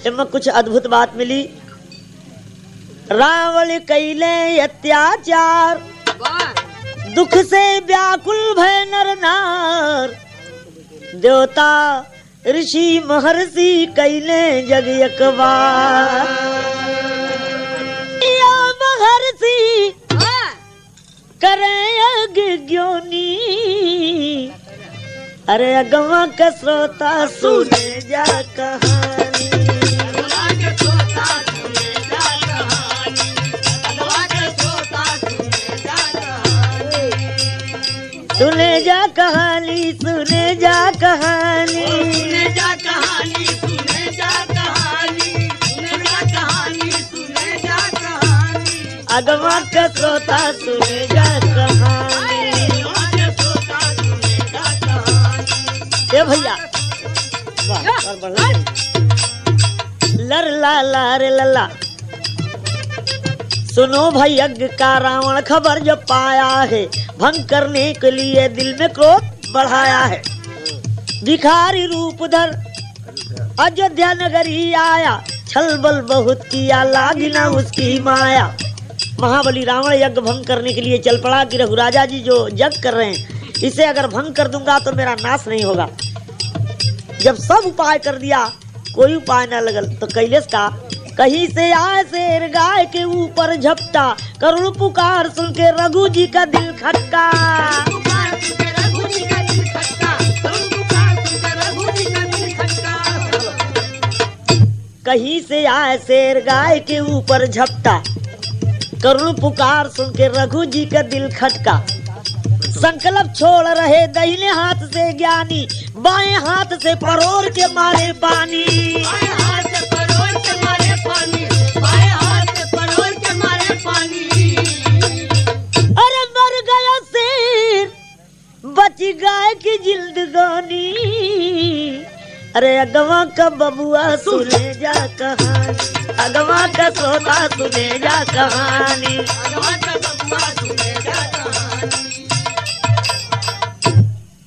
इनमें कुछ अद्भुत बात मिली। रावण कैले अत्याचार, दुख से व्याकुल भय नर नार। देवता ऋषि महर्षि कैले जग एकबार। या महर्षि करे अज्ञानी, अरे अगवा का श्रोता सुने जा कहानी। सुने जा कहानी, सुने जा कहानी, सुने जा कहानी, सुने जा कहानी, सुने जा कहानी, सुने जा कहानी। अगवा का श्रोता सुने जा कहानी। ए भैया लर ला ला रे लल्ला। सुनो भाई यज्ञ का रावण खबर जो पाया है, भंग करने के लिए दिल में क्रोध बढ़ाया है। भिखारी रूप धर अयोध्या नगरी आया, छल बल बहुत किया लागी ना उसकी माया। महाबली रावण यज्ञ भंग करने के लिए चल पड़ा कि रघुराजा जी जो यज्ञ कर रहे हैं इसे अगर भंग कर दूंगा तो मेरा नाश नहीं होगा। जब सब उपाय कर दिया कोई उपाय न लगल तो कैलेश का कहीं से आए शेर गाय के ऊपर झपटा। करुण पुकार सुन के रघु जी का दिल खटका। कहीं से आए शेर गाय के ऊपर झपटा। करुण पुकार सुन के रघु जी का दिल खटका। संकल्प छोड़ रहे दाहिने हाथ से ज्ञानी, बाएं हाथ से परोर के मारे पानी। अरे मर गया शेर बच गाय की जिंदगानी। अरे अगवा का बबुआ सुने जा कहानी, अगवा का सोता सुने जा कहानी।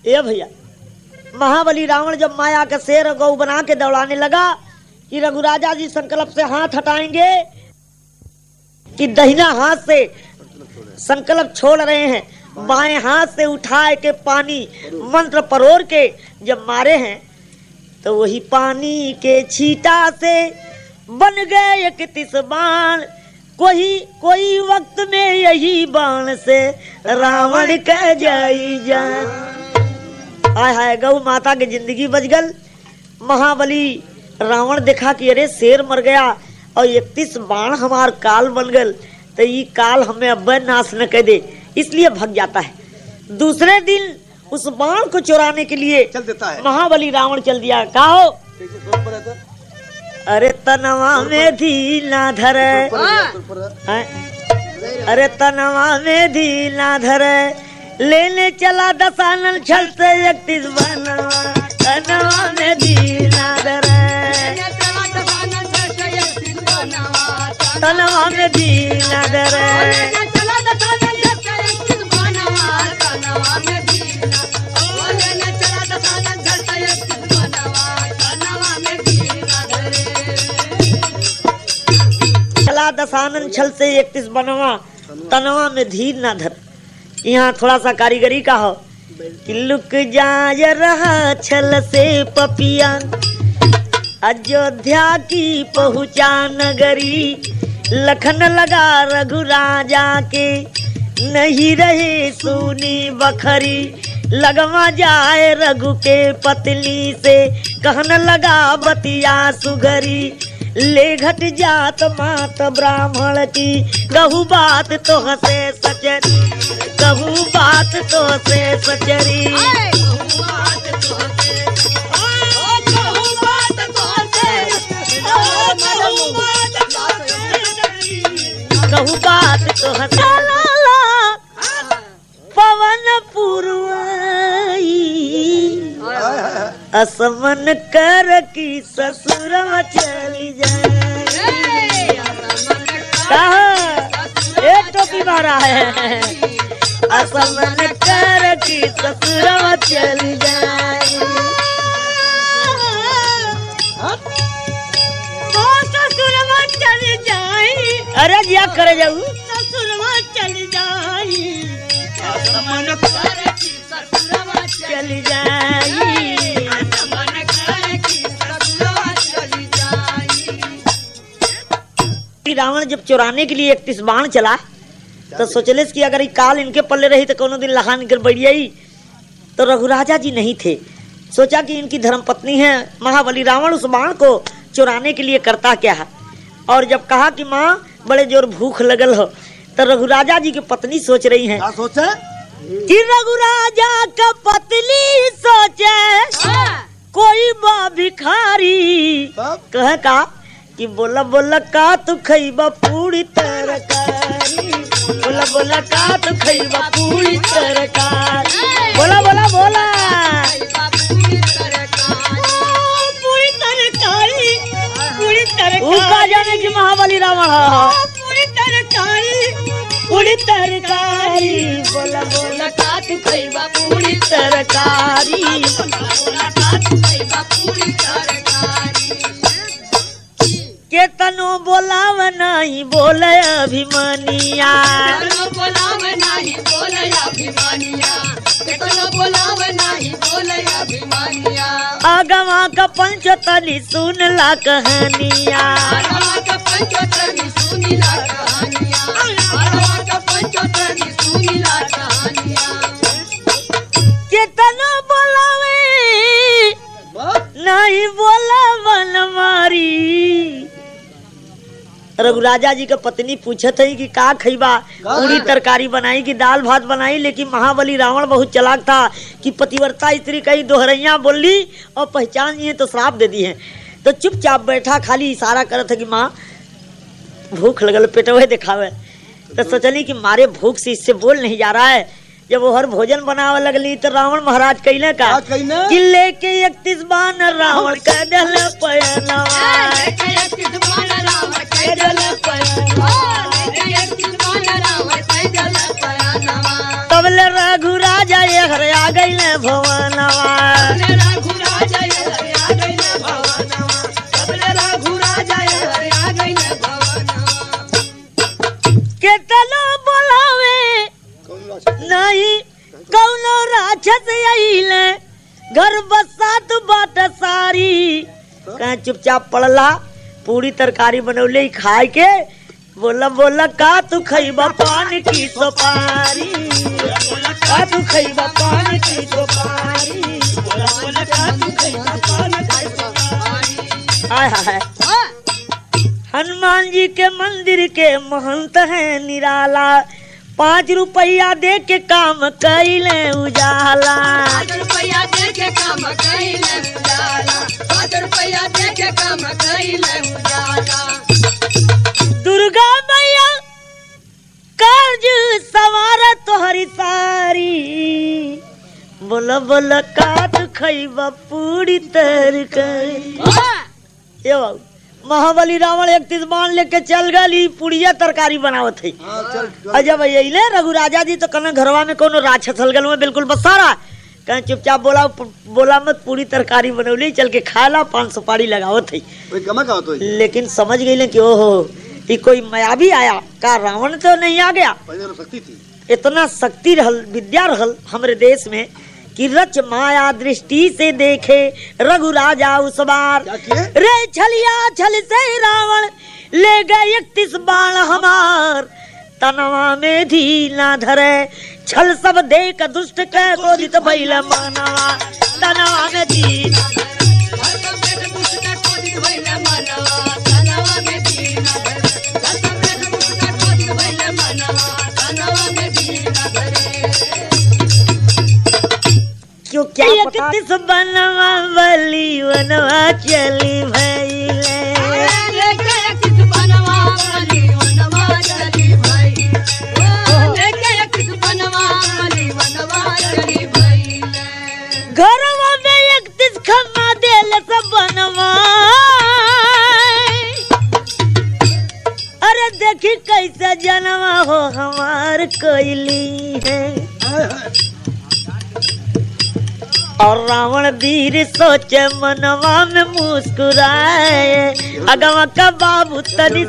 ये भैया महाबली रावण जब माया का शेर गौ बना के दौड़ाने लगा कि रघुराजा जी संकल्प से हाथ हटाएंगे कि दाहिना हाथ से संकल्प छोड़ रहे हैं, बाएं हाथ से उठाए के पानी मंत्र परोर के जब मारे हैं तो वही पानी के छींटा से बन गए 31 बाण। कोई वक्त में यही बाण से रावण कह जाई जान। हाय हाय गौ माता की जिंदगी बच गल। महाबली रावण देखा कि अरे शेर मर गया और 31 बाण हमार काल बन गल तो ये काल हमें अब नाश न कर दे, इसलिए भाग जाता है। दूसरे दिन उस बाण को चुराने के लिए चल देता है। महाबली रावण चल दिया। का हो अरे तनवा में धीला धरे, अरे तनवा में धीला धरे, लेने चला दशानन छल से 31 बनवा। तनवा में धीला धरे, तनवा में धीला धरे। चला दशानन छल से 31 बनवा, तनवा में धीर ना धर। यहाँ थोड़ा सा कारीगरी का हो कि लुक जाय रहा छल से पपिया, अयोध्या की पहुँचा नगरी। लखन लगा रघुराजा के, नहीं रहे सुनी बखरी। लगवा जाए रघु के पत्नी से, कहन लगा बतिया सुघरी। ले घट जात मात ब्राह्मण की, कहू बात तो हसे सचरी, कहू बात तो हसे सचरी। कहू बात तो हसे पवन पुरवाई, असमन कर की ससुर चली जाए। एक टोपी मारा है असमन कर की ससुरवा चली जाई। ससुरवा चली जाई, अरे जिया करे जाऊ ससुरवा चली जाई, मन कर की ससुरवा चली जाई। मन कर की ससुरवा चली जाई। रावण जब चुराने के लिए 31 बाण चला तो सोचले कि अगर ये काल इनके पल्ले रही तो कोनो दिन लहा निकल बढ़ियाई। तो रघुराजा जी नहीं थे। सोचा कि इनकी धर्मपत्नी है महाबली रावण, उस बाण को चुराने के लिए करता क्या है। और जब कहा कि माँ बड़े जोर भूख लगल हो, तो रघुराजा जी की पत्नी सोच रही है क्या सोचे? कि रघुराजा का पत्नी सोचे कोई बा भिखारी। तब कह का कि बोला बोला का तू खइबा पूरी तरकारी, बोला बोला का तू खइबा पूरी तरकारी, बोला बोला बोला पूरी तरकारी, पूरी उसका तरकारी, जाने की महाबली रावण है। पूरी तरकारी, पूरी तरकारी, बोला बोला का तू खइबा पूरी तरकारी। पूरी तरकारी। केतनो बोलाव नहीं बोले अभिमानिया, केतनो बोलाव नाही बोले अभिमानिया, केतनो बोलाव नाही बोले अभिमानिया। आगवा का पंचतली सुन ला कहानिया, आगवा का पंचतली सुनिला कहानिया, आगवा का पंचतली सुनिला कहानिया। केतनो बोलावे नहीं बोला मन मारी। रघुराजा जी का पत्नी पूछत है कि का खइबा, पूरी तरकारी बनाई कि दाल भात बनाई। लेकिन महाबली रावण बहुत चालाक था कि पतिव्रता स्त्री कई दोहरैया बोली और पहचान है तो श्राप दे दी है। तो चुपचाप बैठा खाली इशारा करत है कि माँ भूख लगल पेटवे दिखावे। तो सोचली कि मारे भूख से इससे बोल नहीं जा रहा है। जब वो हर भोजन बनावे लगली तो रावण महाराज कहले का कि लेके 31 बाण रावण का दल पयनवा, तबले रघुराजा ये हर आ गईले भवनवा। केतनो बोलावे नहीं कौनो राक्षस आइले घर बसात बाट सारी। कहाँ चुपचाप पड़ला पूरी तरकारी बनौले ही खाए के बोला बोला का तू खइबा पान की सुपारी, का तू खइबा पान की सुपारी, का तू खइबा पान की सुपारी। हाय हाय हनुमान जी के मंदिर के महंत है निराला, 5 रुपया दे के काम कैले उजाला। 5 रुपया दे के काम कैले उजाला, 5 रुपया दे के काम कैले उजाला। दुर्गा मैया कर्ज सवार तोहरी सारी, बोला बोला काट खइबा पूरी तरकारी। ये बाबू महाबली रावण 31 बाण लेके चल गई, पुड़िया तरकारी बनावत है। अजब यही रघुराजा जी तो कना घरवा में कोनो राक्षस हल गल में बिल्कुल बसारा कहीं चुपचाप बोला मत पूरी तरकारी बनौली चल के खाला 5 सुपारी लगावत है। लेकिन समझ गई कि ओहो ये कोई मायावी आया का, रावण तो नहीं आ गया। शक्ति थी, इतना शक्ति रहल विद्या रहल हमरे देश में कि रच माया दृष्टि से देखे रघुराजा उस बार। रे छलिया छल से रावण ले गए 31 बाण हमार, तनवा में धी ना धरे छल सब देख दुष्ट के क्रोधित भइल मनवा, तनवा में धी ना क्यों क्या पता 31 बनवा बली बनवा चली भइले, घरवा में 31 खम्मा देल सब बनवा। अरे देखी कैसे जनवा हो गईली है। और रावण वीर सोचे मनवा में मुस्कुराए, अगवा का बाबू तनी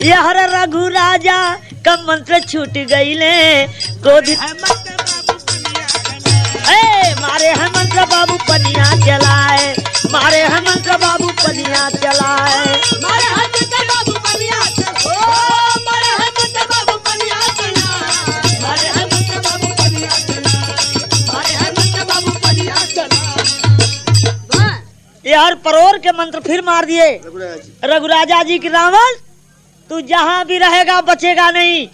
यार रघु राजा का मंत्र छूट गईले, क्रोधित मारे है मंत्र बाबू पनिया चलाए, मारे है मंत्र बाबू पनिया चलाए, मारे है मंत्र बाबू पनिया चलाए, मारे है मंत्र बाबू पनिया चलाए, मारे है मंत्र बाबू पनिया चलाए, मारे है मंत्र बाबू पनिया चलाए। यार परोर के मंत्र फिर मार दिए रघुराजा जी की। रावण तू जहाँ भी रहेगा बचेगा नहीं।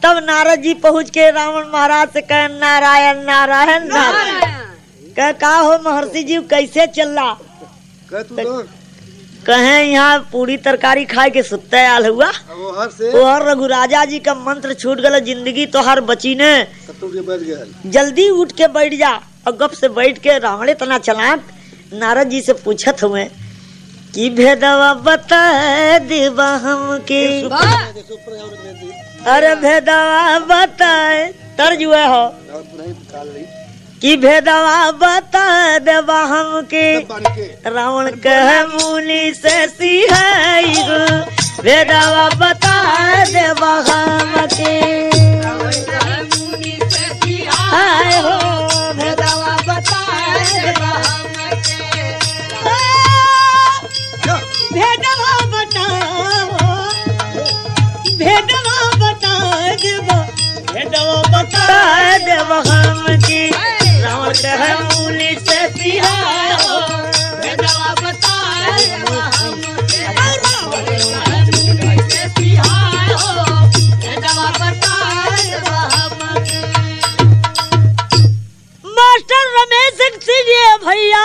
तब नारद जी पहुँच के रावण महाराज से कहे नारायण नारायण नारायण। का हो महर्षि जी कैसे चल रहा? कहे यहाँ पूरी तरकारी खाए के सुत्ते आल हुआ। वो हर रघुराजा जी का मंत्र छूट गया, जिंदगी तो हर बची ने। जल्दी उठ के बैठ जा। और गप से बैठ के रावण इतना चलाक नारद जी से पूछत हुए कि भेदवा बता देवा हमके। अरे भेदवा बताए तर्ज हुए हो कि भेदवा बता देवा हमके। रावण कह मूली से सिहाई गो, भेदवा बता देवा हमके। हाय हो भेदवा बता देवा हमके। भेदवा बताओ, भेदवा बता देवा, भेदवा बता देवा हमके। रावण कह मूली से सिहाओ, भेदवा बता देवा हमके। रावण कह मूली से सिहाओ, भेदवा बता देवा हमके। मास्टर रमेश सिंह भैया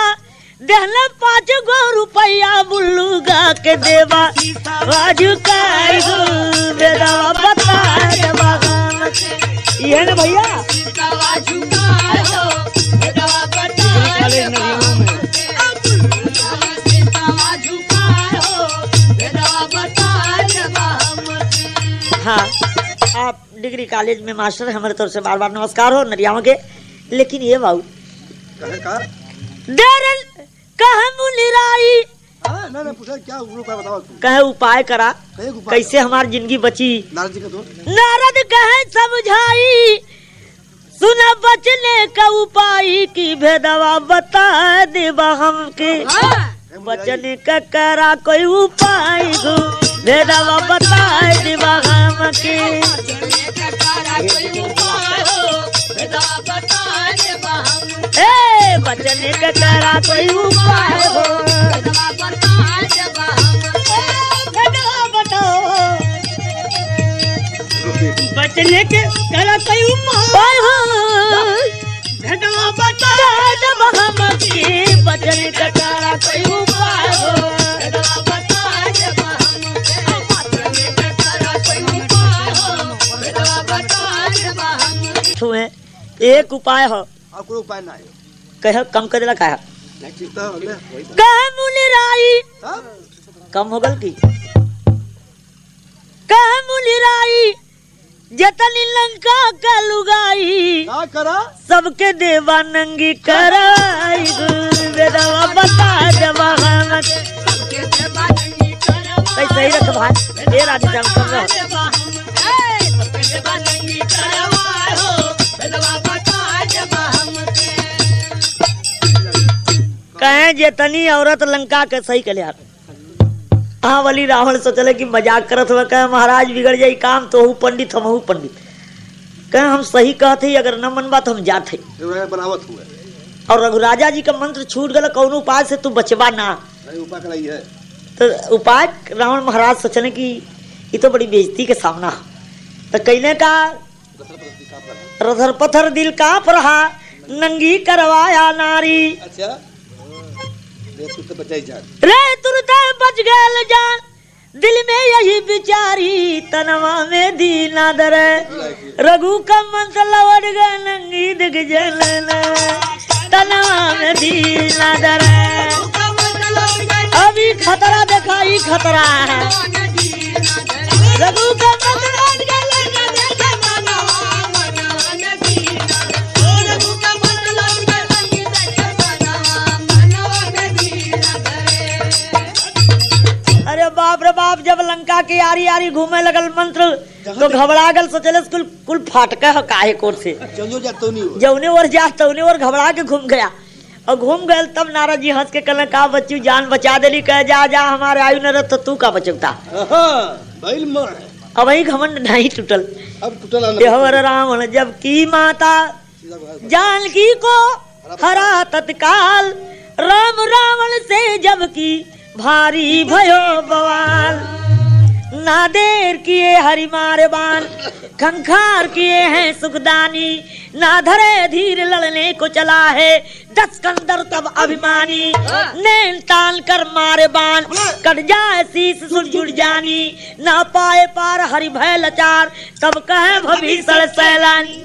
देहले 5 गो रुपया बुल्लू गा के देवा राजू का भेदवा बता देवा हमके। ये ना भैया हाँ, आप डिग्री कॉलेज में मास्टर हमारे तरफ से बार बार नमस्कार हो नरियाओं के। लेकिन ये बाबू कहे उपाय करा कैसे हमारी जिंदगी बची। नारद कहे समझाई सुना बचने का उपाय की भेदवा बता देवा हमके। बचने का करा कोई उपाय गो, भेदवा बता देवा हमके। बचने का करा कोई उपाय हो, बचने के करा कोई उपाय हो, भेदवा बता देवा हमके। बचने का करा कोई उपाय हो, भेदवा बता देवा हमके। बचने का करा कोई उपाय हो, भेदवा बता देवा हमके। एक उपाय हो और कोई उपाय ना है। कह कम कर देला कहा कह मुनिराई कम हो गल की कह मुनिराई जतनी लंका का लुगाई का करा सबके देवा नंगी कराई भेदवा बता देवा हमके। सही रख भाई देर आदि जान कर रहा कहे जेतनी औरत लंका के सही कले यार। हाँ वाली रावण सोचले कि मजाक करत हुआ। कहे महाराज बिगड़ जाई काम तो पंडित हम हूँ पंडित। कहे हम सही कहते अगर न मनबा तो हम जाते बनावत हुए। और रघुराजा जी का मंत्र छूट गया कौन उपाय से तू बचबा ना। उपाय कराई है तो उपाय रावण महाराज सोचने की ये तो बड़ी बेइज्जती के सामना। तो कहने का रथर पत्थर दिल कांप रहा नंगी करवाया नारी। अच्छा रे तुरंत बच गए जान दिल में यही बिचारी तनवा में दीना दर। रघु का मंत्र लौट गए नंगी दिख जलन तनवा में दीना दर। अभी खतरा दिखाई खतरा है। रघु का मंत्र लौट गए बाप जब लंका के आरी आरी घूमे लगल मंत्र तो घबरा गल, सोचले कुल फाटका है काहे कोर से, चलो जा तो नहीं हो। जौने और जा तौने और घबरा के घूम गया। और घूम गए तब नारद जी हंस के कहले का बच्चू जान बचा देली, कह जा जा हमारे आयु न रह तो तू का बचौता। भाई मां अब वही घमंड नहीं टूटल। अब टूटल देवर रावण जब की माता जानकी को हरा तत्काल, राम रावण से जब की भारी भयो बवाल। ना देर किए हरि मारे बाण, खंखार किए हैं सुखदानी। ना धरे धीर लड़ने को चला है, 10 कंदर तब अभिमानी। नैन तान कर मारे बाण, कट जाए शीश सुर जुड़ जानी। ना पाए पार हरि भय लाचार, तब कहे भविष्य सैलानी।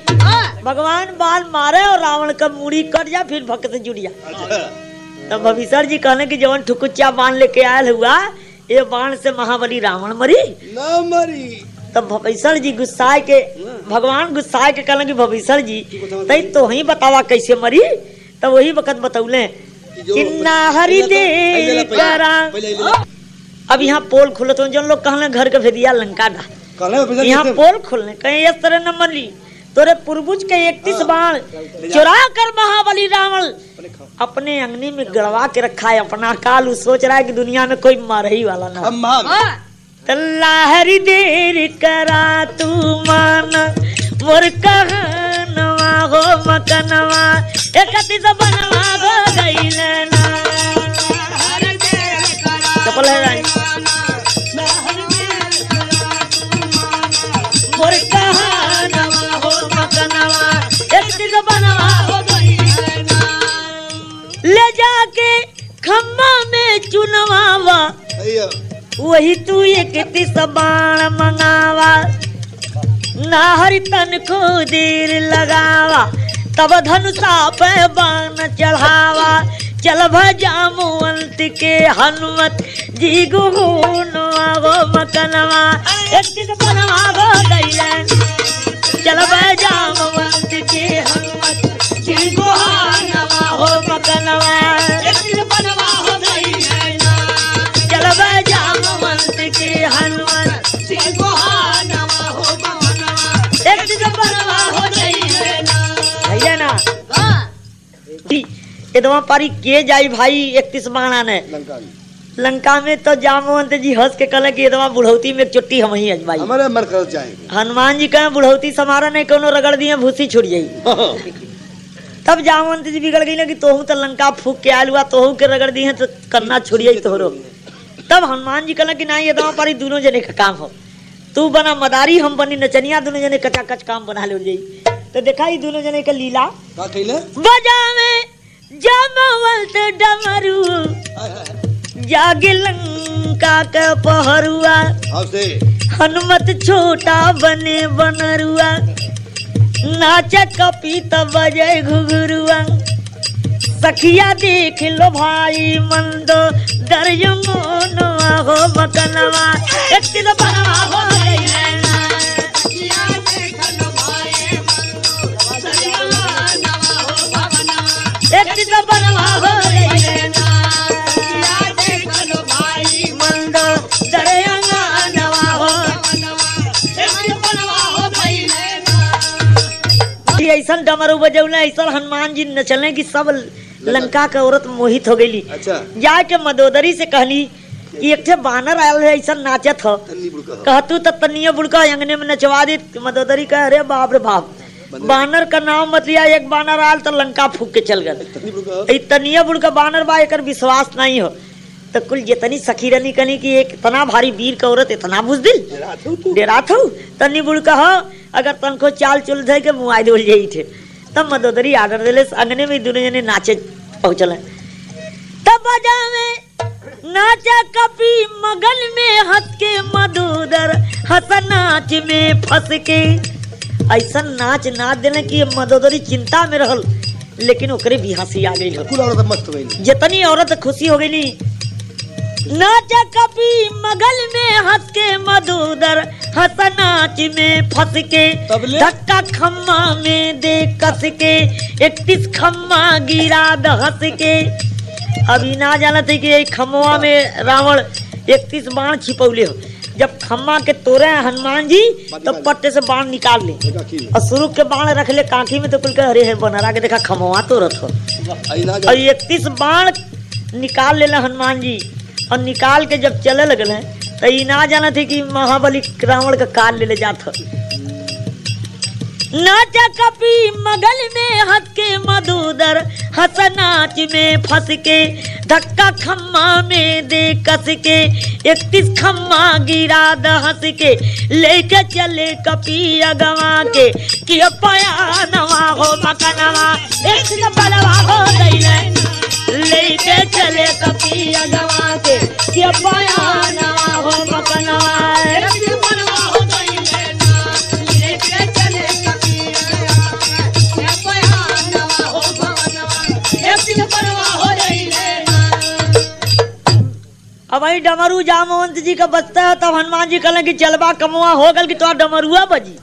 भगवान बाल मारे और रावण का मूड़ी कट जा, फिर भक्त से जुड़ जा। तब भविष्य जी कहने की जवन ठुकुचा बाण लेके आयल हुआ, ये बाण से महाबली रावण मरी ना मरी। तब भविष्य जी गुस्साए के, भगवान गुस्साए के कहने की भविष्य जी तई तो ही बतावा कैसे मरी। तब वही वक्त बतौले कि ना हरि दे करा। अब यहाँ पोल खुलत हो, जो लोग कहले घर के भेदिया लंका दा, यहाँ पोल खुलने कहीं इस तरह न मरली। तोरे पूर्वज के 31 बाण चुरा कर महाबली रावण अपने अंगनी में गड़वा के रखा है अपना काल। उ सोच रहा है कि दुनिया में कोई मार ही वाला ना। तल्ला हरि देर करा तू मान मोर कहनवा हो मकनवा, 31 बनवा हो गइल ना। चपल है रानी मोर कहनवा हो मकनवा, 31 बनवा हो गइल ना। ले जाके खम्मा में चुनवावा, वही तू 31 बाण मंगावा। ना हरि तन को देर लगावा, तब धनुषा पे बाण चढ़ावा। चल भजामुवंत के हनुमत जी गुहुनवा हो मकनवा, 31 बनवा हो गइल। चल भजामुवंत के हनुमत जी गुहुनवा हो मकनवा, 31 बनवा हो गइल। चल भजामुवंत के हनुमत जी गुहुनवा हो मकनवा, 31 बनवा हो गइल। भैया ना एकदम पारी के जाई भाई 31 बाणा ने लंका में। तो जामवंत जी हंस के कहले कि एकदम बुढ़ौती में एक चुट्टी हम ही अजमाई। हमारे मर कर जाएंगे। हनुमान जी कहे बुढ़ौती समारा नहीं कोनो रगड़ दिए भूसी छुट जाई। तब जामवंत जी बिगड़ गई ना कि तोहू तो लंका फूक के आयल हुआ, तोहू के रगड़ दिए तो करना छुड़ जाई तोहरो। तब हनुमान जी कहले कि नहीं एकदम पारी दोनों जने का काम हो, तू बना मदारी हम बनी नचनिया, दोनों जने कचाकच काम बना ले जाई। तो देखा ही दोनों जने का लीला बजावे जामवंत डमरू, जागे लंका का पहरुआ। हनुमत छोटा बने बनरुआ, नाच कपी तब बजे घुघरुआ। सखिया देख लो भाई मंदो दर्जमोनवा हो मकनवा, 31 बनवा हो गइल। बनवा हो गइल। मंदो दर्जमोनवा हो, ऐसा डमरू बजौले, ऐसा हनुमान जी नचले कि सब लंका के औरत मोहित हो गई। अच्छा। जाके मदोदरी से कहली कि एक बानर आयल है ऐसा नाचत हो, कहतू तो तनिया बुड़का अंगने में नचवा दी। मदोदरी कह अरे बाप रे बाप, बानर का नाम मत लिया, एक बानर आयल तो लंका फूक के चल गए। तनिया बुड़का बानर बा, एक विश्वास नहीं हो। तो कुल जितनी सखी रनी कनी कि एक इतना भारी वीर का औरत इतना बुजदिल डेरात हो, तनी बुड़का हो अगर तनको चाल चुल थे के मुआई डोल जाई थे। तब मदोदरी आर्डर दिले, अंगने में दोनों जने नाचे पहुंचल। तब बजावे नाचा कपी मगन में हंस के मधुदर, हंस नाच में फंस के। ऐसा नाच नाच देने की मदोदरी चिंता में रहल, लेकिन ओकरे भी हंसी आ गई। जितनी औरत खुशी हो गई। नाच कपी मगल में हंस के मधुदर, हंस नाच में फंस के। धक्का खम्मा में दे कस के, 31 खम्मा गिरा द हंस के। अभी ना जाना थे कि खम्मा में रावण 31 बाण छिपौले हो। जब खम्मा के तोड़े हैं हनुमान जी तो पट्टे से बाण निकाल ले और शुरू के बाण रख ले कांखी में तो कुल के अरे है बनरा के देखा खमवा तोड़त हो और 31 बाण निकाल ले हनुमान जी और निकाल के जब चले लगल हैं तो ये ना जाना थे कि महाबली रावण का काल ले जात हो। नाचा कपी मगल में हंस के मधुदर हंस नाच में फंस के धक्का खम्मा में दे कस के 31 खम्मा गिरा द हंस के लेके चले कपी अगवा के कि पया नवा हो मकनवा एक बलवा हो दैले लेके चले कपी अगवा के कि पया नवा हो मकनवा अब वही डमरू जामवंत जी का बचता है तब हनुमान जी कहले कि चलबा कमुआ हो गल कि तो डमरुआ बजी।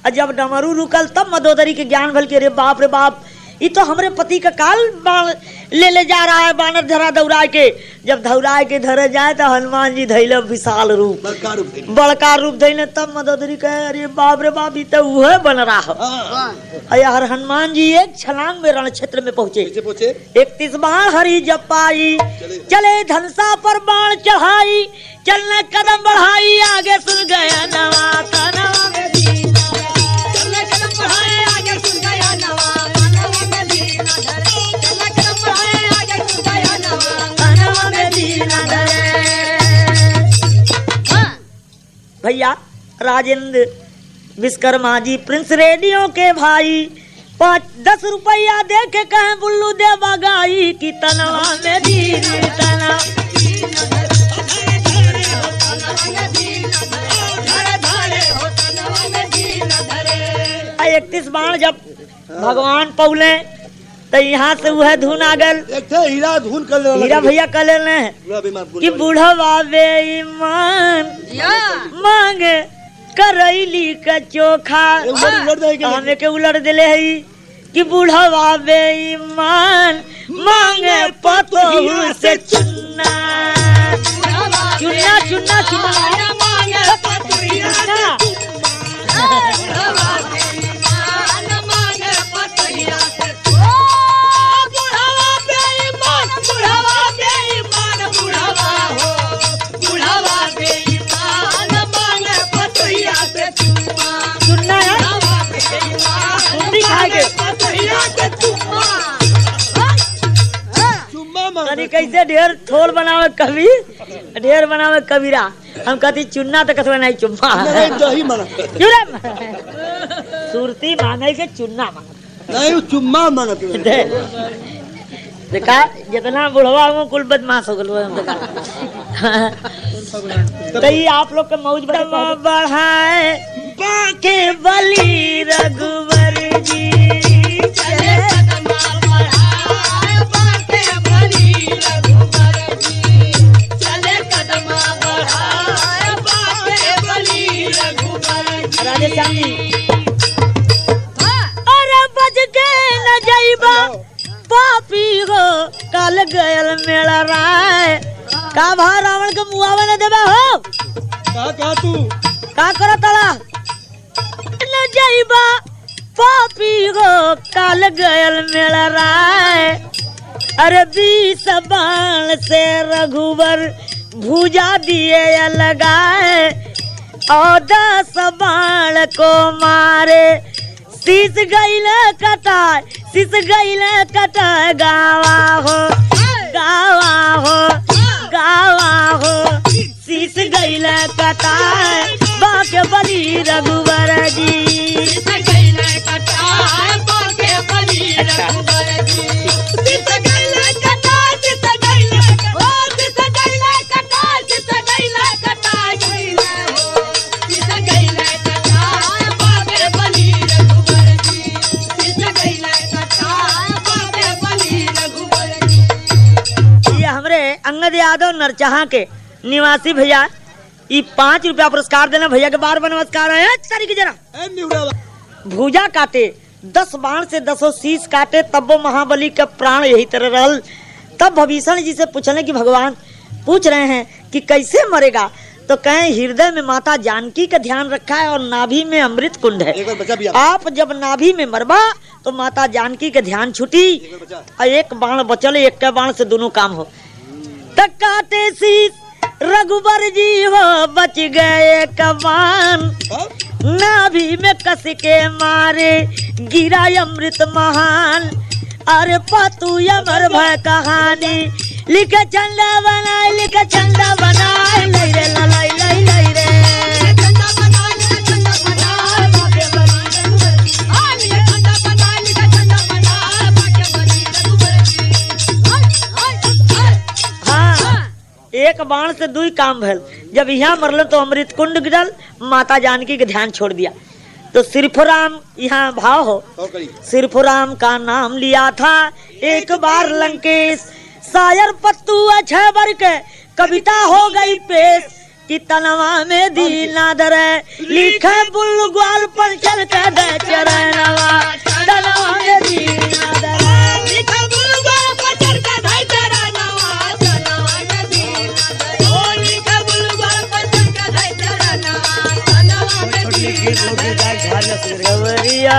और जब डमरू रुकल तब मदोदरी के ज्ञान भल के रे बाप ये तो हमरे पति का काल ले जा रहा है बानर धरा दौड़ा के। जब दौड़ा के धरे जाए तो हनुमान जी धैले विशाल रूप बड़का रूप धैले तब मदोदरी कहे अरे बाप रे बाप ये तो वह बन रहा है। यार हनुमान जी एक छलांग में रण क्षेत्र में पहुंचे 31 बाण हरी जपाई चले धनसा पर बाण चढ़ाई चलने कदम बढ़ाई आगे सुन गया नवा तनवा में चलने कदम बढ़ाई आगे सुन गया नवा भैया राजेंद्र विश्वकर्मा जी प्रिंस रेडियो के भाई 5-10 रुपया दे के कहे बुल्लू दे बगाई की तनवा में दीन तना 31 बाण जब भगवान पौले तो यहाँ से वह धुन आ गल हीरा धुन कर ले हीरा भैया कर ले कि बूढ़वा बेईमान मांग करैली का चोखा हमें के उलट दिले है कि बूढ़वा बेईमान मांगे पतोहू से चुन्ना चुन्ना चुन्ना चुन्ना कैसे ढेर थोड़ बनावे कवि ढेर बनावे कबीरा हम कहती चुन्ना तो कसवा नहीं चुम्मा सुरती मांगे के चुन्ना नहीं चुम्मा मांगत देखा जितना बुढ़वा हूँ कुल बदमाश हो गल तो ये आप लोग के मौज बढ़ाए बाके बली रघुवर जी अरे बज के न जाइबा पापी हो काल गयल मेला राय का भा रावण के मुआवे न देबा हो का तू का कर तड़ा न जाइबा पापी हो काल गयल मेला राय अरे 20 बाण से रघुवर भुजा दिए लगाए और 10 बाण को मारे शीश गईले कटाए गावा हो शीश गईले कटाए बाके बली रघुवर जी अंगद यादव नरचहा के निवासी भैया ये 5 रुपया पुरस्कार देना भैया के बार बार नमस्कार है सारी की जरा भुजा काटे 10 बाण से 10 शीश काटे तब वो महाबली का प्राण यही तरह रहल। तब भविष्य जी से पूछने कि भगवान पूछ रहे हैं कि कैसे मरेगा, तो कहें हृदय में माता जानकी का ध्यान रखा है और नाभि में अमृत कुंड है। एक बार बचा भी आप जब नाभि में मरबा तो माता जानकी के ध्यान छुटी और एक बाण बचल, एक के बाण से दोनों काम हो। तक काटे शीश रघुबर जी हो बच गए कमान, नाभि में कस के मारे गिरा अमृत महान। अरे पातू अमर भय कहानी लिखे चंदा बनाए, लिखे चंदा बनाए, लई रे लई लई लई रे चंदा बना लिखा चंदा बना बाके बनी रघुबर की। लिखा चंदा बना लिखा चंदा बना बाके बनी रघुबर की। हाँ, एक बाण से दुई काम भल। जब यहाँ मरल तो अमृत कुंड गिरल, माता जानकी के ध्यान छोड़ दिया। तो सिरफुराम यहाँ भाव हो, और करी सिरफुराम का नाम लिया था एक बार लंकेश, शायर पत्तू अछे बर के कविता हो गई पेश कि तनवा में दीना दरे लिखे बुल ग्वाल पर चल के दे चरणवा, तनवा में दीना दरे लिखा बुलबुल पचर का धाई तेरा नवा, तनवा में दीना दरे। ओ लिखा बुलबुल पचर का धाई तेरा नवा, तनवा में दीना दरे। गवरिया